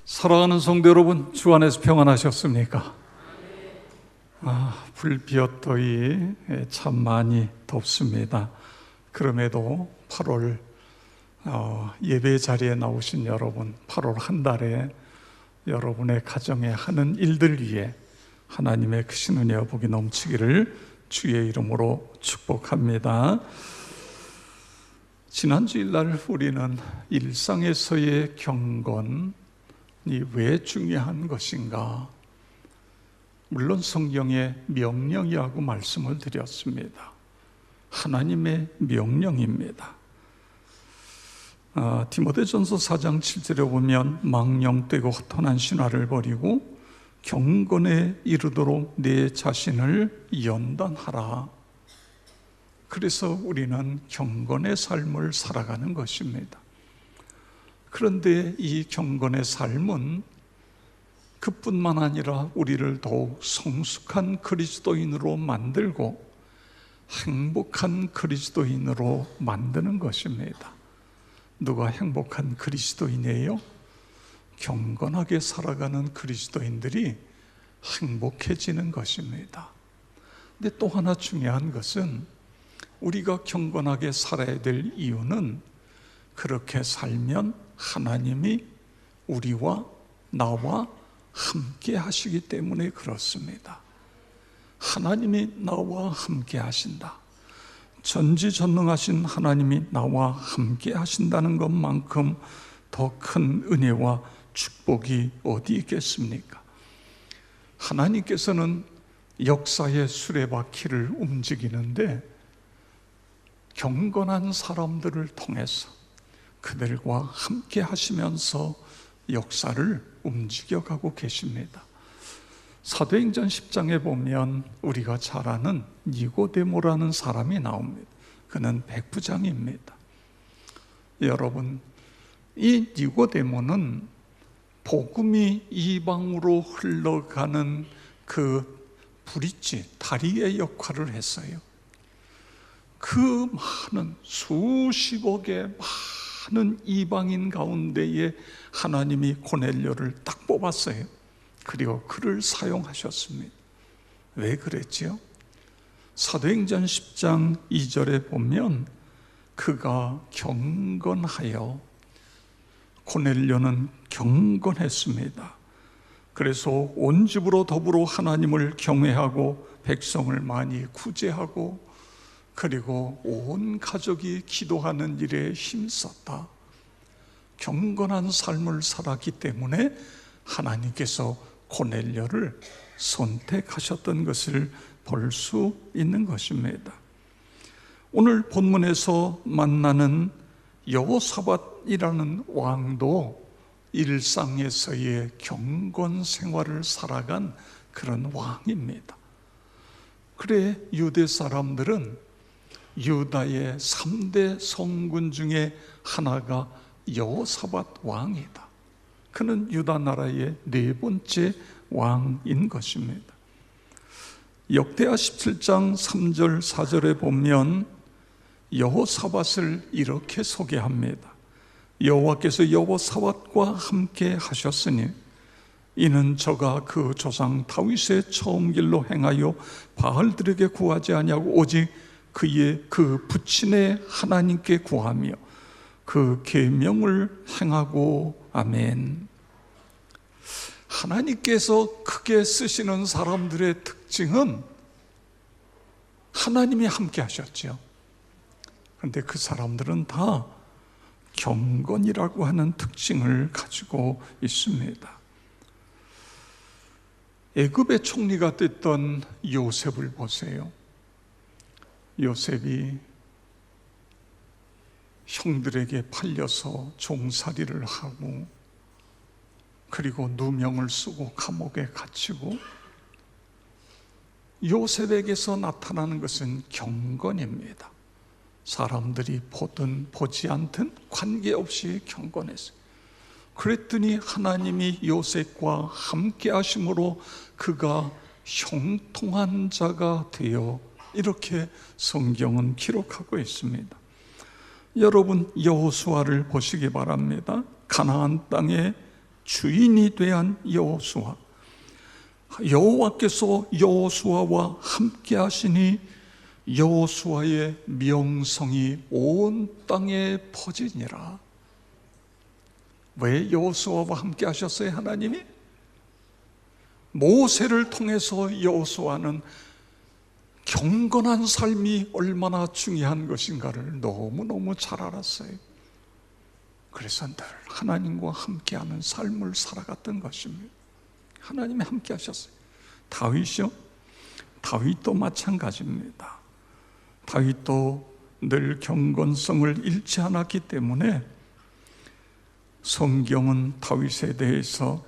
사랑하는 성도 여러분, 주 안에서 평안하셨습니까? 불비었더니 참 많이 덥습니다. 그럼에도 8월 예배 자리에 나오신 여러분, 8월 한 달에 여러분의 가정에 하는 일들 위해 하나님의 크신 은혜와 복이 넘치기를 주의 이름으로 축복합니다. 지난 주일날 우리는 일상에서의 경건이 왜 중요한 것인가? 물론 성경의 명령이라고 말씀을 드렸습니다. 하나님의 명령입니다. 디모데전서 4장 7절에 보면 망령되고 허탄한 신화를 버리고 경건에 이르도록 내 자신을 연단하라. 그래서 우리는 경건의 삶을 살아가는 것입니다. 그런데 이 경건의 삶은 그뿐만 아니라 우리를 더욱 성숙한 그리스도인으로 만들고 행복한 그리스도인으로 만드는 것입니다. 누가 행복한 그리스도인이에요? 경건하게 살아가는 그리스도인들이 행복해지는 것입니다. 근데 또 하나 중요한 것은 우리가 경건하게 살아야 될 이유는 그렇게 살면 하나님이 우리와 나와 함께 하시기 때문에 그렇습니다. 하나님이 나와 함께 하신다. 전지전능하신 하나님이 나와 함께 하신다는 것만큼 더 큰 은혜와 축복이 어디 있겠습니까? 하나님께서는 역사의 수레바퀴를 움직이는데 경건한 사람들을 통해서 그들과 함께 하시면서 역사를 움직여가고 계십니다. 사도행전 10장에 보면 우리가 잘 아는 니고데모라는 사람이 나옵니다. 그는 백부장입니다. 여러분, 이 니고데모는 복음이 이방으로 흘러가는 그 브릿지, 다리의 역할을 했어요. 그 많은 수십억의 많은 이방인 가운데에 하나님이 고넬료를 딱 뽑았어요. 그리고 그를 사용하셨습니다. 왜 그랬지요? 사도행전 10장 2절에 보면 그가 경건하여, 고넬료는 경건했습니다. 그래서 온 집으로 더불어 하나님을 경외하고 백성을 많이 구제하고 그리고 온 가족이 기도하는 일에 힘썼다. 경건한 삶을 살았기 때문에 하나님께서 고넬료를 선택하셨던 것을 볼 수 있는 것입니다. 오늘 본문에서 만나는 여호사밧이라는 왕도 일상에서의 경건 생활을 살아간 그런 왕입니다. 그래 유대 사람들은 유다의 3대 성군 중에 하나가 여호사밧 왕이다. 그는 유다 나라의 4번째 왕인 것입니다. 역대하 17장 3절 4절에 보면 여호사밧을 이렇게 소개합니다. 여호와께서 여호사밧과 함께 하셨으니 이는 저가 그 조상 다윗의 처음 길로 행하여 바알들에게 구하지 아니하고 오직 그의 그 부친의 하나님께 구하며 그 계명을 행하고. 아멘. 하나님께서 크게 쓰시는 사람들의 특징은 하나님이 함께 하셨죠. 그런데 그 사람들은 다 경건이라고 하는 특징을 가지고 있습니다. 애굽의 총리가 됐던 요셉을 보세요. 요셉이 형들에게 팔려서 종살이를 하고 그리고 누명을 쓰고 감옥에 갇히고, 요셉에게서 나타나는 것은 경건입니다. 사람들이 보든 보지 않든 관계없이 경건했어요. 그랬더니 하나님이 요셉과 함께 하심으로 그가 형통한 자가 되어, 이렇게 성경은 기록하고 있습니다. 여러분 여호수아를 보시기 바랍니다. 가나안 땅에 주인이 되한 여호수아. 여호와께서 여호수아와 함께 하시니 여호수아의 명성이 온 땅에 퍼지니라. 왜 여호수아와 함께 하셨어요? 하나님이 모세를 통해서 여호수아는 경건한 삶이 얼마나 중요한 것인가를 너무너무 잘 알았어요. 그래서 늘 하나님과 함께하는 삶을 살아갔던 것입니다. 하나님이 함께 하셨어요. 다윗이요? 다윗도 마찬가지입니다. 다윗도 늘 경건성을 잃지 않았기 때문에 성경은 다윗에 대해서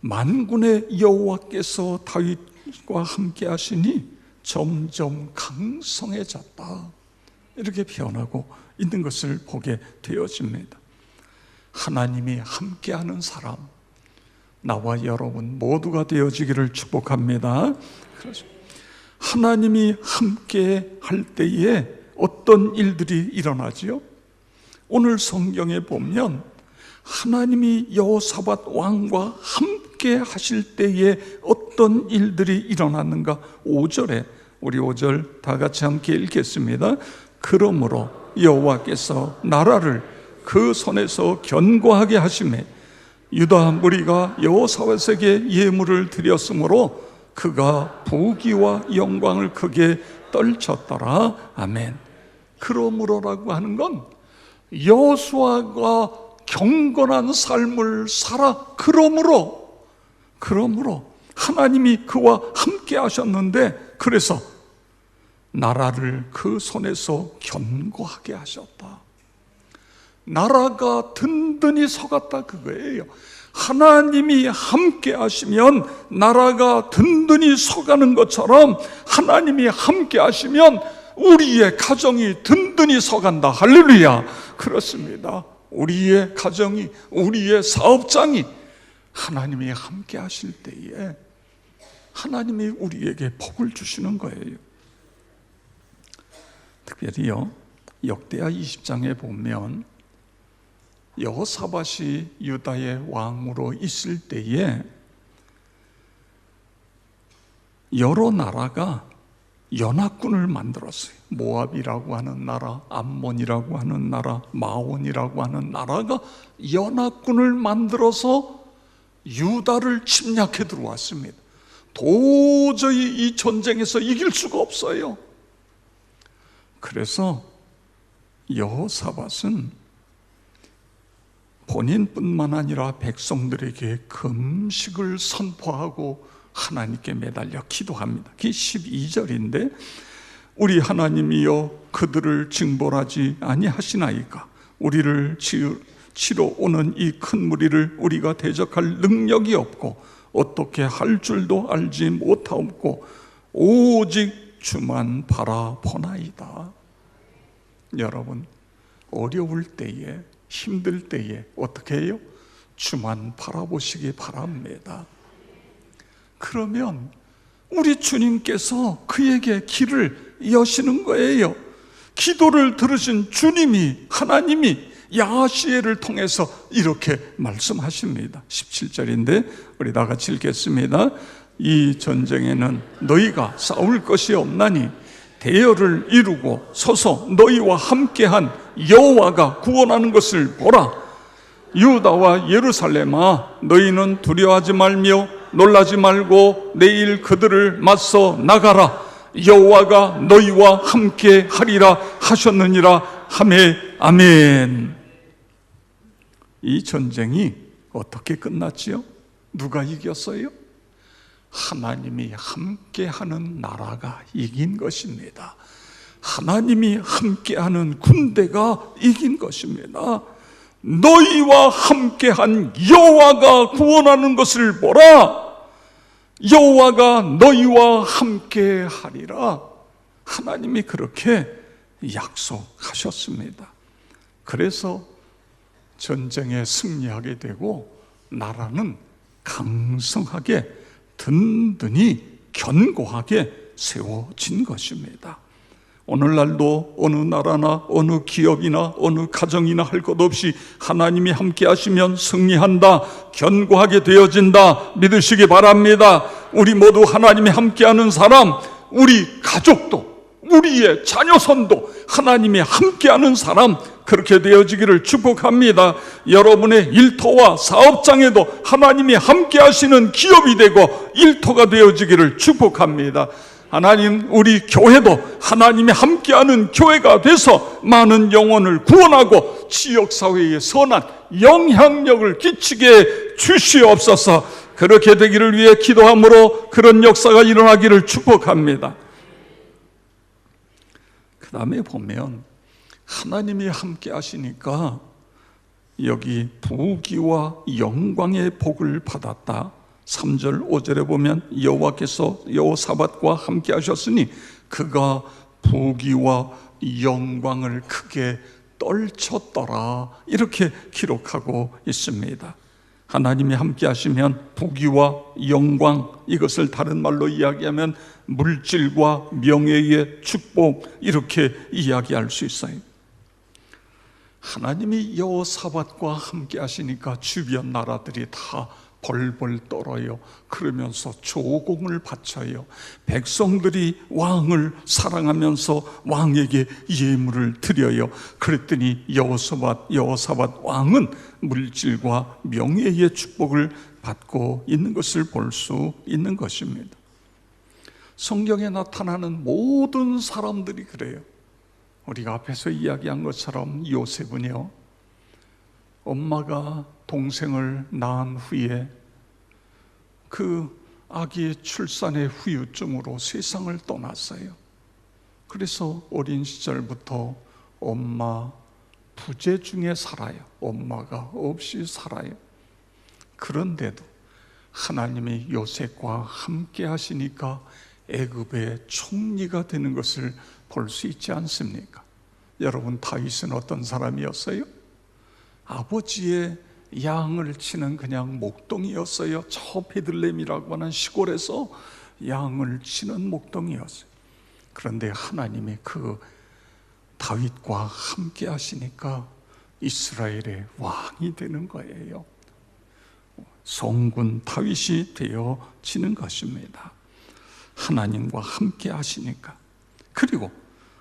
만군의 여호와께서 다윗과 함께 하시니 점점 강성해졌다, 이렇게 표현하고 있는 것을 보게 되어집니다. 하나님이 함께하는 사람, 나와 여러분 모두가 되어지기를 축복합니다. 하나님이 함께 할 때에 어떤 일들이 일어나지요? 오늘 성경에 보면 하나님이 여호사밧 왕과 함께 하실 때에 어떤 일들이 일어났는가? 5절에 우리 5절 다 같이 함께 읽겠습니다. 그러므로 여호와께서 나라를 그 손에서 견고하게 하시매 유다 무리가 여호사밧에게 예물을 드렸으므로 그가 부귀와 영광을 크게 떨쳤더라. 아멘. 그러므로라고 하는 건 여호수아가 경건한 삶을 살아. 그러므로 하나님이 그와 함께 하셨는데, 그래서 나라를 그 손에서 견고하게 하셨다. 나라가 든든히 서갔다, 그거예요. 하나님이 함께 하시면 나라가 든든히 서가는 것처럼 하나님이 함께 하시면 우리의 가정이 든든히 서간다. 할렐루야. 그렇습니다. 우리의 가정이, 우리의 사업장이 하나님이 함께 하실 때에 하나님이 우리에게 복을 주시는 거예요. 특별히요, 역대하 20장에 보면 여호사밧이 유다의 왕으로 있을 때에 여러 나라가 연합군을 만들었어요. 모압이라고 하는 나라, 암몬이라고 하는 나라, 마온이라고 하는 나라가 연합군을 만들어서 유다를 침략해 들어왔습니다. 도저히 이 전쟁에서 이길 수가 없어요. 그래서 여호사밧은 본인뿐만 아니라 백성들에게 금식을 선포하고 하나님께 매달려 기도합니다. 그게 12절인데 우리 하나님이여 그들을 징벌하지 아니하시나이까? 우리를 치러 오는 이 큰 무리를 우리가 대적할 능력이 없고 어떻게 할 줄도 알지 못하옵고 오직 주만 바라보나이다. 여러분, 어려울 때에, 힘들 때에 어떻게 해요? 주만 바라보시기 바랍니다. 그러면 우리 주님께서 그에게 길을 여시는 거예요. 기도를 들으신 주님이, 하나님이 야하시엘을 통해서 이렇게 말씀하십니다. 17절인데 우리 다 같이 읽겠습니다. 이 전쟁에는 너희가 싸울 것이 없나니 대열을 이루고 서서 너희와 함께한 여호와가 구원하는 것을 보라. 유다와 예루살렘아, 너희는 두려워하지 말며 놀라지 말고 내일 그들을 맞서 나가라. 여호와가 너희와 함께 하리라 하셨느니라 하매 아멘. 이 전쟁이 어떻게 끝났지요? 누가 이겼어요? 하나님이 함께하는 나라가 이긴 것입니다. 하나님이 함께하는 군대가 이긴 것입니다. 너희와 함께한 여호와가 구원하는 것을 보라. 여호와가 너희와 함께하리라. 하나님이 그렇게 약속하셨습니다. 그래서 전쟁에 승리하게 되고 나라는 강성하게 든든히 견고하게 세워진 것입니다. 오늘날도 어느 나라나 어느 기업이나 어느 가정이나 할 것 없이 하나님이 함께 하시면 승리한다, 견고하게 되어진다 믿으시기 바랍니다. 우리 모두 하나님이 함께하는 사람, 우리 가족도 우리의 자녀선도 하나님이 함께하는 사람 그렇게 되어지기를 축복합니다. 여러분의 일터와 사업장에도 하나님이 함께하시는 기업이 되고 일터가 되어지기를 축복합니다. 하나님, 우리 교회도 하나님이 함께하는 교회가 돼서 많은 영혼을 구원하고 지역사회에 선한 영향력을 끼치게 주시옵소서. 그렇게 되기를 위해 기도함으로 그런 역사가 일어나기를 축복합니다. 그 다음에 보면 하나님이 함께 하시니까 여기 부귀와 영광의 복을 받았다. 3절 5절에 보면 여호와께서 여호사밧과 함께 하셨으니 그가 부귀와 영광을 크게 떨쳤더라, 이렇게 기록하고 있습니다. 하나님이 함께 하시면 부귀와 영광, 이것을 다른 말로 이야기하면 물질과 명예의 축복, 이렇게 이야기할 수 있어요. 하나님이 여호사밧과 함께 하시니까 주변 나라들이 다 벌벌 떨어요. 그러면서 조공을 바쳐요. 백성들이 왕을 사랑하면서 왕에게 예물을 드려요. 그랬더니 여호사밧 왕은 물질과 명예의 축복을 받고 있는 것을 볼 수 있는 것입니다. 성경에 나타나는 모든 사람들이 그래요. 우리가 앞에서 이야기한 것처럼 요셉은요, 엄마가 동생을 낳은 후에 그 아기의 출산의 후유증으로 세상을 떠났어요. 그래서 어린 시절부터 엄마 부재 중에 살아요. 엄마가 없이 살아요. 그런데도 하나님이 요셉과 함께 하시니까 애굽의 총리가 되는 것을 볼 수 있지 않습니까? 여러분, 다윗은 어떤 사람이었어요? 아버지의 양을 치는 그냥 목동이었어요. 저 베들레헴이라고 하는 시골에서 양을 치는 목동이었어요. 그런데 하나님이 그 다윗과 함께 하시니까 이스라엘의 왕이 되는 거예요. 성군 다윗이 되어지는 것입니다. 하나님과 함께 하시니까. 그리고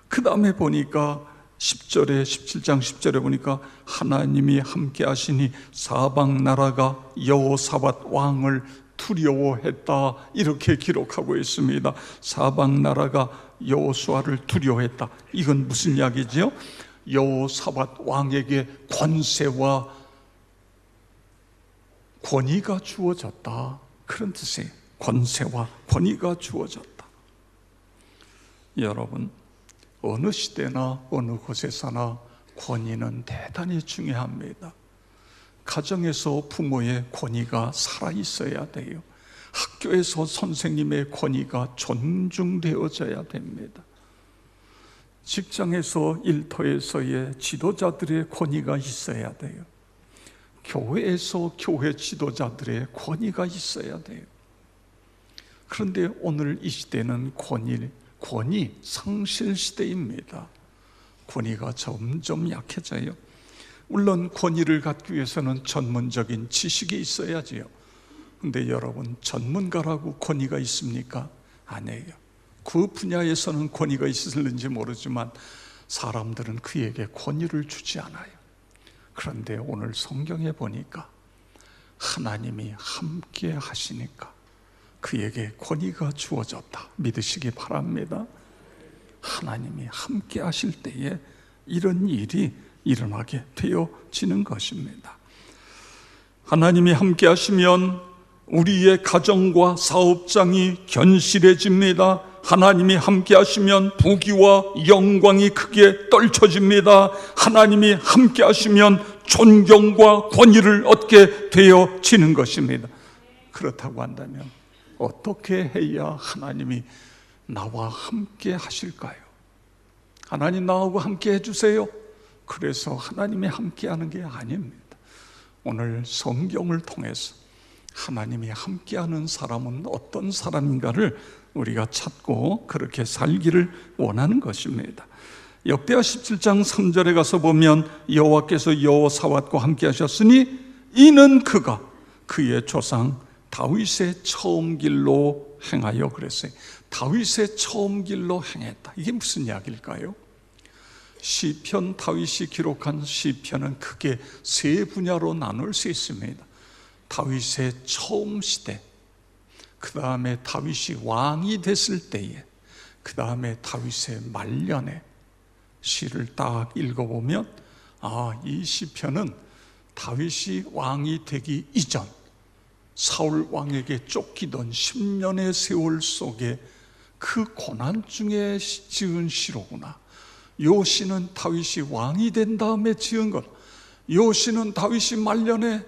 그 다음에 보니까 17장 10절에 보니까 하나님이 함께 하시니 사방 나라가 여호사밧 왕을 두려워했다, 이렇게 기록하고 있습니다. 사방 나라가 여호수아를 두려워했다. 이건 무슨 이야기죠? 여호사밧 왕에게 권세와 권위가 주어졌다, 그런 뜻이에요. 권세와 권위가 주어졌다. 여러분, 어느 시대나 어느 곳에서나 권위는 대단히 중요합니다. 가정에서 부모의 권위가 살아있어야 돼요. 학교에서 선생님의 권위가 존중되어져야 됩니다. 직장에서 일터에서의 지도자들의 권위가 있어야 돼요. 교회에서 교회 지도자들의 권위가 있어야 돼요. 그런데 오늘 이 시대는 권위 상실 시대입니다. 권위가 점점 약해져요. 물론 권위를 갖기 위해서는 전문적인 지식이 있어야지요. 근데 여러분, 전문가라고 권위가 있습니까? 아니에요. 그 분야에서는 권위가 있을는지 모르지만 사람들은 그에게 권위를 주지 않아요. 그런데 오늘 성경에 보니까 하나님이 함께 하시니까 그에게 권위가 주어졌다, 믿으시기 바랍니다. 하나님이 함께 하실 때에 이런 일이 일어나게 되어지는 것입니다. 하나님이 함께 하시면 우리의 가정과 사업장이 견실해집니다. 하나님이 함께 하시면 부귀와 영광이 크게 떨쳐집니다. 하나님이 함께 하시면 존경과 권위를 얻게 되어지는 것입니다. 그렇다고 한다면 어떻게 해야 하나님이 나와 함께 하실까요? 하나님, 나하고 함께 해주세요. 그래서 하나님이 함께 하는 게 아닙니다. 오늘 성경을 통해서 하나님이 함께하는 사람은 어떤 사람인가를 우리가 찾고 그렇게 살기를 원하는 것입니다. 역대하 17장 3절에 가서 보면 여호와께서 여호사밧과 함께 하셨으니 이는 그가 그의 조상 다윗의 처음 길로 행하여 그랬어요. 다윗의 처음 길로 행했다. 이게 무슨 이야기일까요? 시편, 다윗이 기록한 시편은 크게 세 분야로 나눌 수 있습니다. 다윗의 처음 시대, 그 다음에 다윗이 왕이 됐을 때에, 그 다음에 다윗의 말년에 시를 딱 읽어보면 이 시편은 다윗이 왕이 되기 이전 사울 왕에게 쫓기던 10년의 세월 속에 그 고난 중에 지은 시로구나. 요 시는 다윗이 왕이 된 다음에 지은 것, 요 시는 다윗이 말년에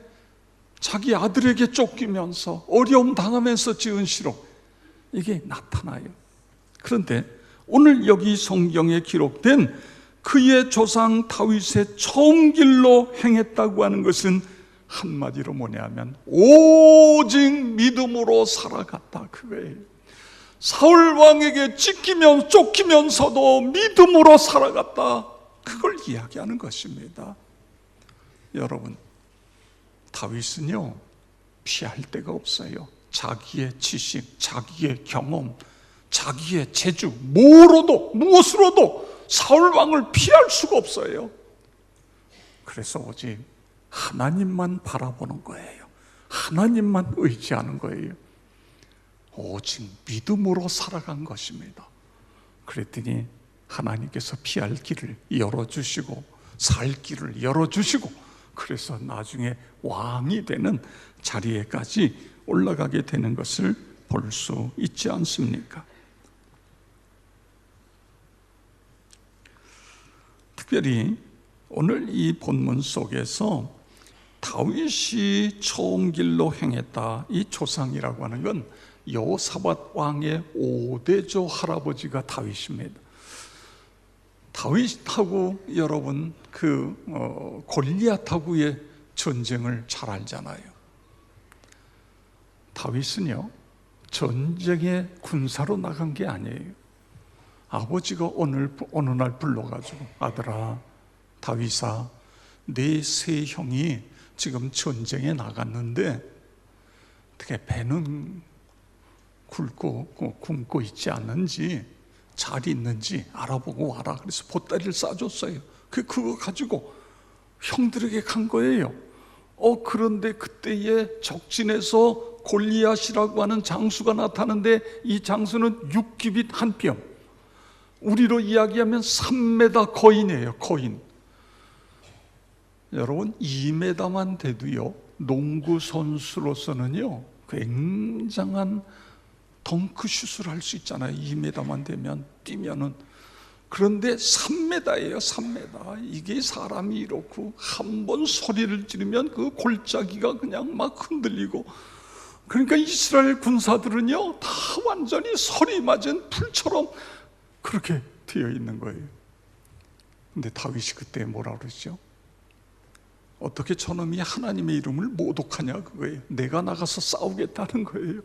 자기 아들에게 쫓기면서 어려움 당하면서 지은 시로 이게 나타나요. 그런데 오늘 여기 성경에 기록된 그의 조상 다윗의 처음 길로 행했다고 하는 것은 한마디로 뭐냐면 오직 믿음으로 살아갔다, 그거예요. 사울 왕에게 쫓기면서도 믿음으로 살아갔다, 그걸 이야기하는 것입니다. 여러분, 다윗은요 피할 데가 없어요. 자기의 지식, 자기의 경험, 자기의 재주, 무엇으로도 사울 왕을 피할 수가 없어요. 그래서 오직 하나님만 바라보는 거예요. 하나님만 의지하는 거예요. 오직 믿음으로 살아간 것입니다. 그랬더니 하나님께서 피할 길을 열어주시고 살 길을 열어주시고, 그래서 나중에 왕이 되는 자리에까지 올라가게 되는 것을 볼 수 있지 않습니까? 특별히 오늘 이 본문 속에서 다윗이 처음 길로 행했다, 이 조상이라고 하는 건 여호사밧 왕의 5대조 할아버지가 다윗입니다. 다윗하고 여러분 골리앗하고의 전쟁을 잘 알잖아요. 다윗은요 전쟁에 군사로 나간 게 아니에요. 아버지가 어느 날 불러가지고 아들아, 다윗아, 네 세 형이 지금 전쟁에 나갔는데 어떻게 배는 굶고 있지 않는지, 잘 있는지 알아보고 와라. 그래서 보따리를 싸줬어요. 그거 가지고 형들에게 간 거예요. 그런데 그때에 적진에서 골리앗이라고 하는 장수가 나타나는데 이 장수는 6규빗 한 뼘, 우리로 이야기하면 3m 거인이에요. 거인. 여러분 2m만 돼도요 농구 선수로서는요 굉장한 덩크슛을 할 수 있잖아요. 2m만 되면 뛰면은. 그런데 3m예요. 3m. 이게 사람이 이렇고 한 번 소리를 지르면 그 골짜기가 그냥 막 흔들리고, 그러니까 이스라엘 군사들은요 다 완전히 소리 맞은 풀처럼 그렇게 되어 있는 거예요. 근데 다윗이 그때 뭐라 그러죠? 어떻게 저놈이 하나님의 이름을 모독하냐, 그거예요. 내가 나가서 싸우겠다는 거예요.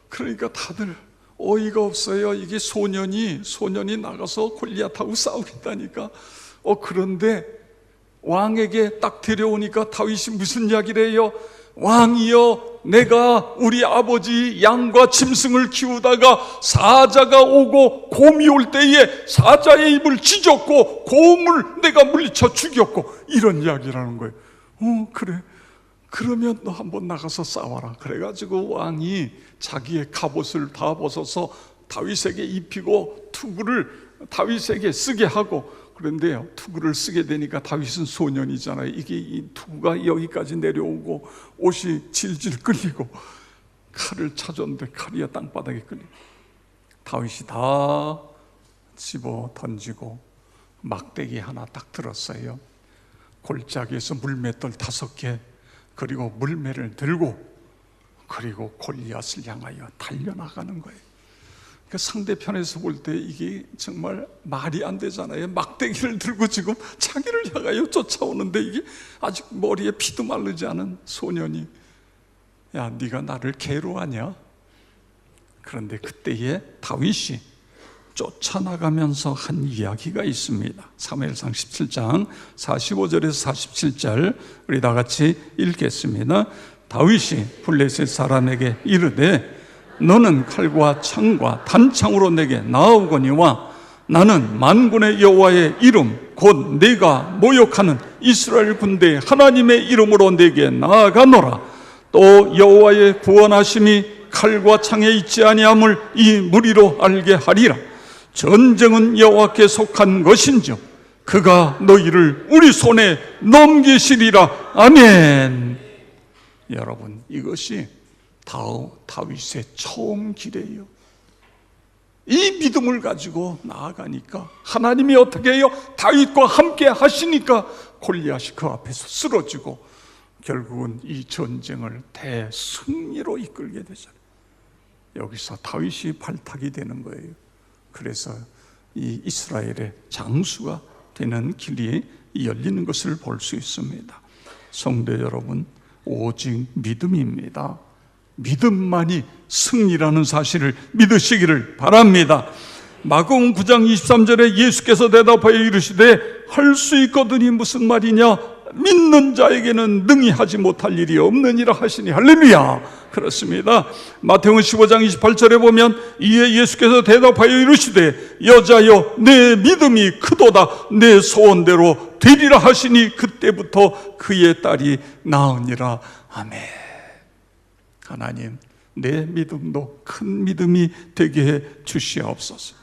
그러니까 다들 어이가 없어요. 이게 소년이 나가서 골리앗하고 싸우겠다니까. 그런데 왕에게 딱 데려오니까 다윗이 무슨 이야기를 해요? 왕이여, 내가 우리 아버지 양과 짐승을 키우다가 사자가 오고 곰이 올 때에 사자의 입을 찢었고 곰을 내가 물리쳐 죽였고, 이런 이야기라는 거예요. 그래, 그러면 너 한번 나가서 싸워라. 그래가지고 왕이 자기의 갑옷을 다 벗어서 다윗에게 입히고 투구를 다윗에게 쓰게 하고, 그런데요 투구를 쓰게 되니까 다윗은 소년이잖아요. 이게 이 투구가 여기까지 내려오고 옷이 질질 끌리고 칼을 찾았는데 칼이 땅바닥에 끌리고, 다윗이 다 집어 던지고 막대기 하나 딱 들었어요. 골짜기에서 물맷돌 5개, 그리고 물매를 들고, 그리고 골리앗을 향하여 달려나가는 거예요. 그 상대편에서 볼 때 이게 정말 말이 안 되잖아요. 막대기를 들고 지금 자기를 향하여 쫓아오는데 이게 아직 머리에 피도 마르지 않은 소년이 야, 네가 나를 괴로워하냐? 그런데 그때에 다윗이 쫓아나가면서 한 이야기가 있습니다. 사무엘상 17장 45절에서 47절 우리 다 같이 읽겠습니다. 다윗이 블레셋 사람에게 이르되 너는 칼과 창과 단창으로 내게 나아오거니와 나는 만군의 여호와의 이름 곧 내가 모욕하는 이스라엘 군대 하나님의 이름으로 내게 나아가노라. 또 여호와의 구원하심이 칼과 창에 있지 아니함을 이 무리로 알게 하리라. 전쟁은 여호와께 속한 것인즉 그가 너희를 우리 손에 넘기시리라. 아멘. 여러분, 이것이 다윗의 처음 기대예요. 이 믿음을 가지고 나아가니까 하나님이 어떻게 해요? 다윗과 함께 하시니까 골리앗이 그 앞에서 쓰러지고 결국은 이 전쟁을 대승리로 이끌게 되잖아요. 여기서 다윗이 발탁이 되는 거예요. 그래서 이 이스라엘의 장수가 되는 길이 열리는 것을 볼 수 있습니다. 성도 여러분, 오직 믿음입니다. 믿음만이 승리라는 사실을 믿으시기를 바랍니다. 마가복음 9장 23절에 예수께서 대답하여 이르시되 할 수 있거든이 무슨 말이냐? 믿는 자에게는 능히 하지 못할 일이 없느니라 하시니 할렐루야. 그렇습니다. 마태복음 15장 28절에 보면 이에 예수께서 대답하여 이르시되 여자여 내 믿음이 크도다 내 소원대로 되리라 하시니 그때부터 그의 딸이 나으니라. 아멘. 하나님, 내 믿음도 큰 믿음이 되게 해 주시옵소서.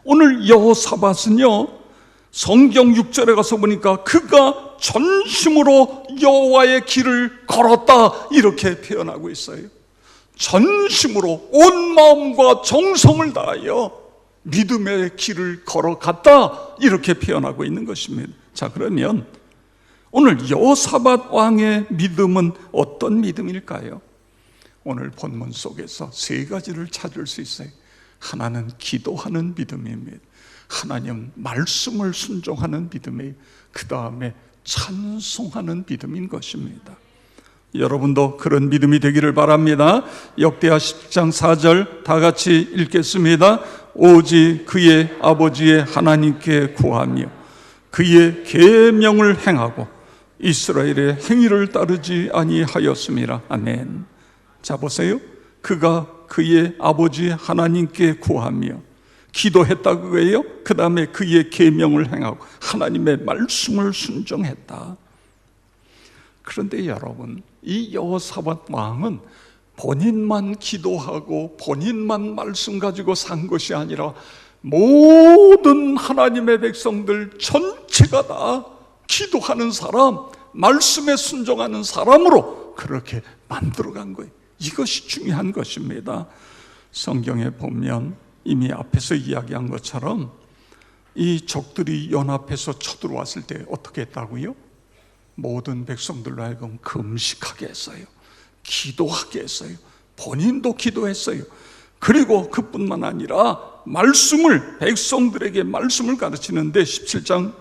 오늘 여호사밧은요, 성경 6절에 가서 보니까 그가 전심으로 여호와의 길을 걸었다 이렇게 표현하고 있어요. 전심으로 온 마음과 정성을 다하여 믿음의 길을 걸어갔다 이렇게 표현하고 있는 것입니다. 자, 그러면 오늘 여호사밧 왕의 믿음은 어떤 믿음일까요? 오늘 본문 속에서 세 가지를 찾을 수 있어요. 하나는 기도하는 믿음입니다. 하나님 말씀을 순종하는 믿음이에요. 그 다음에 찬송하는 믿음인 것입니다. 여러분도 그런 믿음이 되기를 바랍니다. 역대하 10장 4절 다 같이 읽겠습니다. 오직 그의 아버지의 하나님께 구하며 그의 계명을 행하고 이스라엘의 행위를 따르지 아니하였음이라. 아멘. 자, 보세요. 그가 그의 아버지 하나님께 구하며 기도했다 그거예요. 그 다음에 그의 계명을 행하고 하나님의 말씀을 순종했다. 그런데 여러분, 이 여호사밧 왕은 본인만 기도하고 본인만 말씀 가지고 산 것이 아니라 모든 하나님의 백성들 전체가 다 기도하는 사람, 말씀에 순종하는 사람으로 그렇게 만들어간 거예요. 이것이 중요한 것입니다. 성경에 보면 이미 앞에서 이야기한 것처럼 이 적들이 연합해서 쳐들어왔을 때 어떻게 했다고요? 모든 백성들로 하여금 금식하게 했어요. 기도하게 했어요. 본인도 기도했어요. 그리고 그뿐만 아니라 말씀을, 백성들에게 말씀을 가르치는데 17장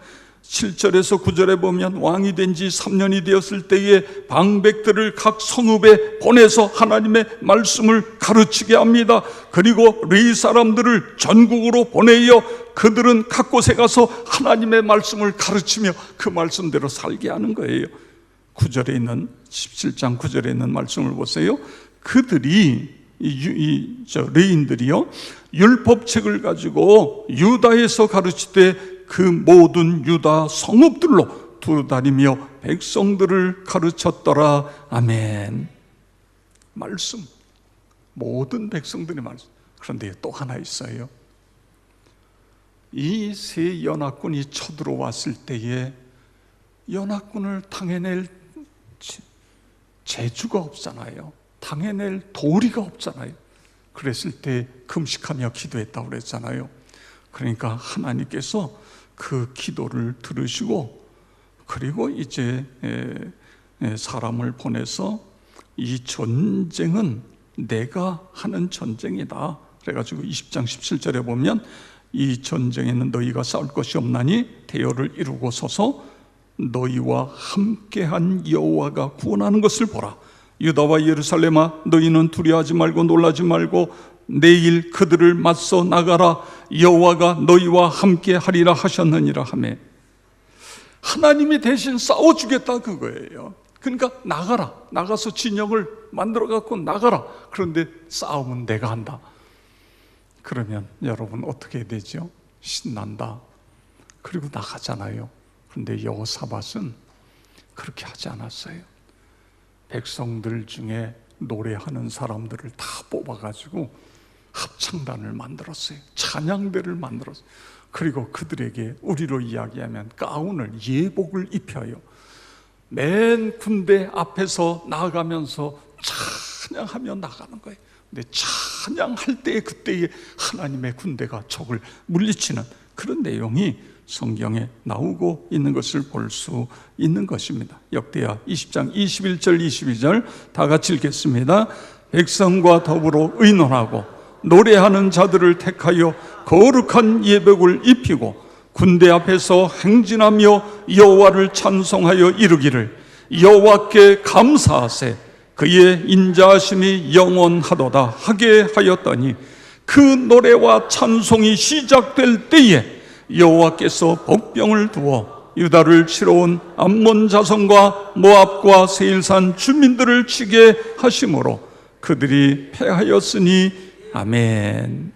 7절에서 9절에 보면 왕이 된 지 3년이 되었을 때에 방백들을 각 성읍에 보내서 하나님의 말씀을 가르치게 합니다. 그리고 레위 사람들을 전국으로 보내어 그들은 각 곳에 가서 하나님의 말씀을 가르치며 그 말씀대로 살게 하는 거예요. 9절에 있는 17장 9절에 있는 말씀을 보세요. 그들이 레위인들이요 율법책을 가지고 유다에서 가르치되 그 모든 유다 성읍들로 두루다니며 백성들을 가르쳤더라. 아멘. 말씀, 모든 백성들의 말씀. 그런데 또 하나 있어요. 이 세 연합군이 쳐들어왔을 때에 연합군을 당해낼 재주가 없잖아요. 당해낼 도리가 없잖아요. 그랬을 때 금식하며 기도했다고 그랬잖아요. 그러니까 하나님께서 그 기도를 들으시고 그리고 이제 사람을 보내서 이 전쟁은 내가 하는 전쟁이다. 그래가지고 20장 17절에 보면 이 전쟁에는 너희가 싸울 것이 없나니 대열을 이루고 서서 너희와 함께한 여호와가 구원하는 것을 보라. 유다와 예루살렘아, 너희는 두려워하지 말고 놀라지 말고 내일 그들을 맞서 나가라. 여호와가 너희와 함께 하리라 하셨느니라 하며, 하나님이 대신 싸워주겠다 그거예요. 그러니까 나가라, 나가서 진영을 만들어 갖고 나가라. 그런데 싸움은 내가 한다. 그러면 여러분 어떻게 되죠? 신난다. 그리고 나가잖아요. 그런데 여호사밧은 그렇게 하지 않았어요. 백성들 중에 노래하는 사람들을 다 뽑아가지고 합창단을 만들었어요. 찬양대를 만들었어요. 그리고 그들에게 우리로 이야기하면 가운을, 예복을 입혀요. 맨 군대 앞에서 나아가면서 찬양하며 나가는 거예요. 근데 찬양할 때 그때에 하나님의 군대가 적을 물리치는 그런 내용이 성경에 나오고 있는 것을 볼 수 있는 것입니다. 역대하 20장 21절 22절 다 같이 읽겠습니다. 백성과 더불어 의논하고 노래하는 자들을 택하여 거룩한 예복을 입히고 군대 앞에서 행진하며 여호와를 찬송하여 이르기를 여호와께 감사하세 그의 인자하심이 영원하도다 하게 하였더니 그 노래와 찬송이 시작될 때에 여호와께서 복병을 두어 유다를 치러 온 암몬 자손과 모압과 세일산 주민들을 치게 하심으로 그들이 패하였으니 아멘.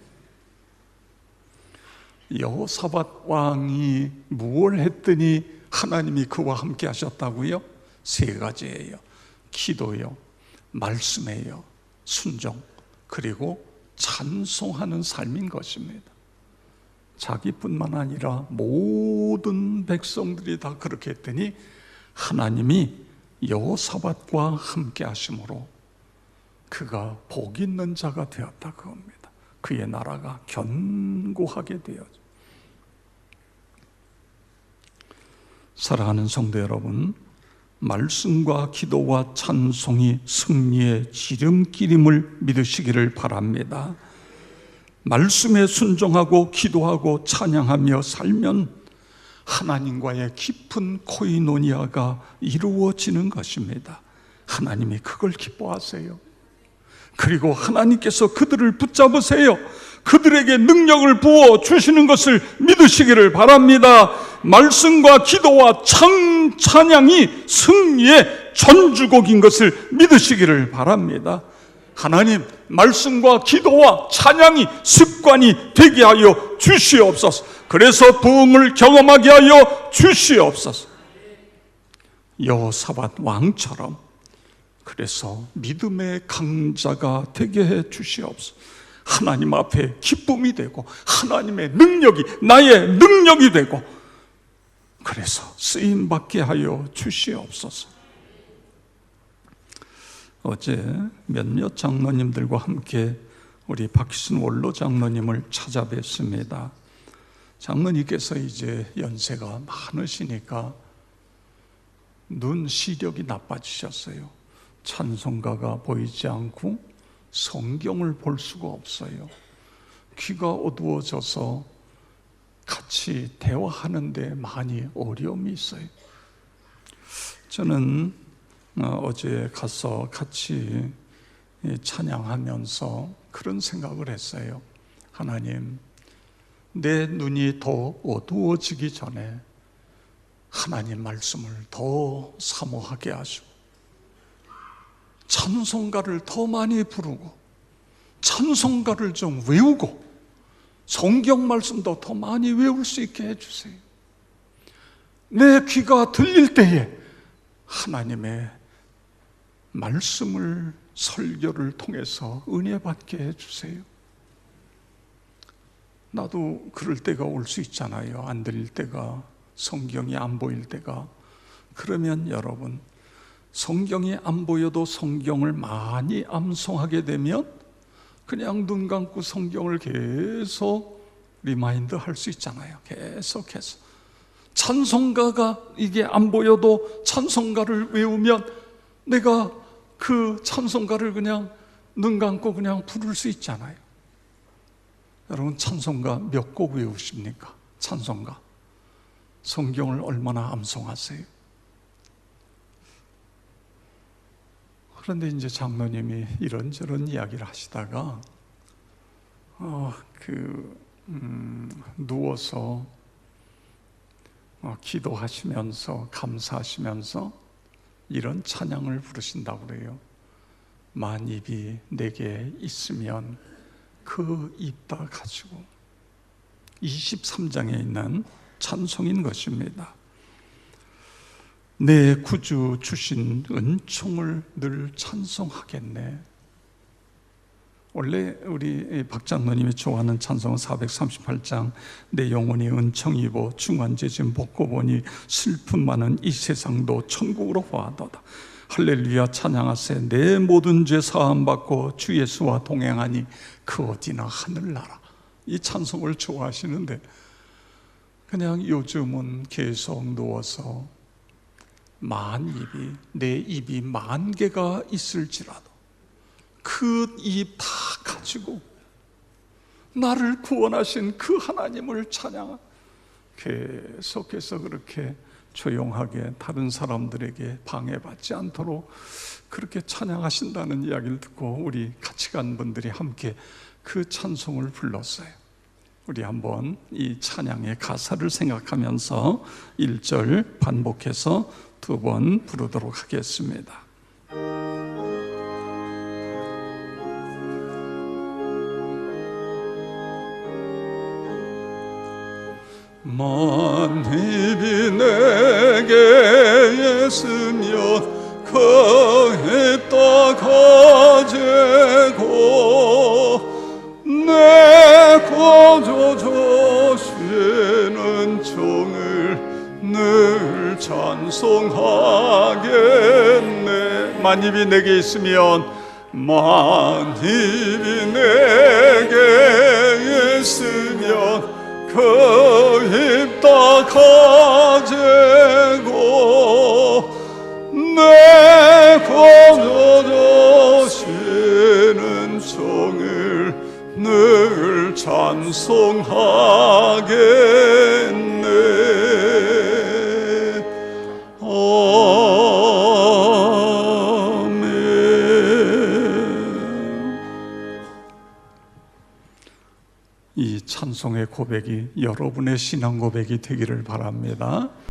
여호사밧 왕이 무엇을 했더니 하나님이 그와 함께 하셨다고요? 세 가지예요. 기도요, 말씀이에요, 순종, 그리고 찬송하는 삶인 것입니다. 자기뿐만 아니라 모든 백성들이 다 그렇게 했더니 하나님이 여호사밧과 함께 하심으로 그가 복 있는 자가 되었다 그겁니다. 그의 나라가 견고하게 되어져. 사랑하는 성도 여러분, 말씀과 기도와 찬송이 승리의 지름길임을 믿으시기를 바랍니다. 말씀에 순종하고 기도하고 찬양하며 살면 하나님과의 깊은 코이노니아가 이루어지는 것입니다. 하나님이 그걸 기뻐하세요. 그리고 하나님께서 그들을 붙잡으세요. 그들에게 능력을 부어 주시는 것을 믿으시기를 바랍니다. 말씀과 기도와 찬양이 승리의 전주곡인 것을 믿으시기를 바랍니다. 하나님, 말씀과 기도와 찬양이 습관이 되게 하여 주시옵소서. 그래서 부흥을 경험하게 하여 주시옵소서. 여호사밧 왕처럼 그래서 믿음의 강자가 되게 해 주시옵소서. 하나님 앞에 기쁨이 되고 하나님의 능력이 나의 능력이 되고 그래서 쓰임받게 하여 주시옵소서. 어제 몇몇 장로님들과 함께 우리 박희순 원로 장로님을 찾아뵀습니다. 장로님께서 이제 연세가 많으시니까 눈 시력이 나빠지셨어요. 찬송가가 보이지 않고 성경을 볼 수가 없어요. 귀가 어두워져서 같이 대화하는데 많이 어려움이 있어요. 저는 어제 가서 같이 찬양하면서 그런 생각을 했어요. 하나님, 내 눈이 더 어두워지기 전에 하나님 말씀을 더 사모하게 하시고 찬송가를 더 많이 부르고 찬송가를 좀 외우고 성경 말씀도 더 많이 외울 수 있게 해주세요. 내 귀가 들릴 때에 하나님의 말씀을 설교를 통해서 은혜 받게 해주세요. 나도 그럴 때가 올 수 있잖아요. 안 들릴 때가, 성경이 안 보일 때가. 그러면 여러분, 성경이 안 보여도 성경을 많이 암송하게 되면 그냥 눈 감고 성경을 계속 리마인드 할 수 있잖아요. 계속해서 찬송가가 이게 안 보여도 찬송가를 외우면 내가 그 찬송가를 그냥 눈 감고 그냥 부를 수 있잖아요. 여러분, 찬송가 몇 곡 외우십니까? 찬송가 성경을 얼마나 암송하세요? 그런데 이제 장로님이 이런저런 이야기를 하시다가 누워서 기도하시면서 감사하시면서 이런 찬양을 부르신다고 그래요. 만입이 내게 있으면 그 입 다 가지고. 23장에 있는 찬송인 것입니다. 내 구주 주신 은총을 늘 찬송하겠네. 원래 우리 박 장로님이 좋아하는 찬송은 438장 내 영혼이 은총 입어 중환제진 벗고 보니 슬픔 많은 이 세상도 천국으로 화하도다. 할렐루야 찬양하세. 내 모든 죄 사함 받고 주 예수와 동행하니 그 어디나 하늘나라. 이 찬송을 좋아하시는데 그냥 요즘은 계속 누워서 내 입이 10,000개가 있을지라도 그 입 다 가지고 나를 구원하신 그 하나님을 찬양. 계속해서 그렇게 조용하게 다른 사람들에게 방해받지 않도록 그렇게 찬양하신다는 이야기를 듣고 우리 같이 간 분들이 함께 그 찬송을 불렀어요. 우리 한번 이 찬양의 가사를 생각하면서 1절 반복해서 2번 부르도록 하겠습니다. 만입이 내게 있으면 그 입 다 가지고 내 구주 주시는 종을 늘 찬송하겠네. 만입이 내게 있으면 만입이 내게 있으면 그 입 다 가지고 내 구주 주시는 종을 늘 찬송하겠네. 아멘. 이 찬송의 고백이 여러분의 신앙 고백이 되기를 바랍니다.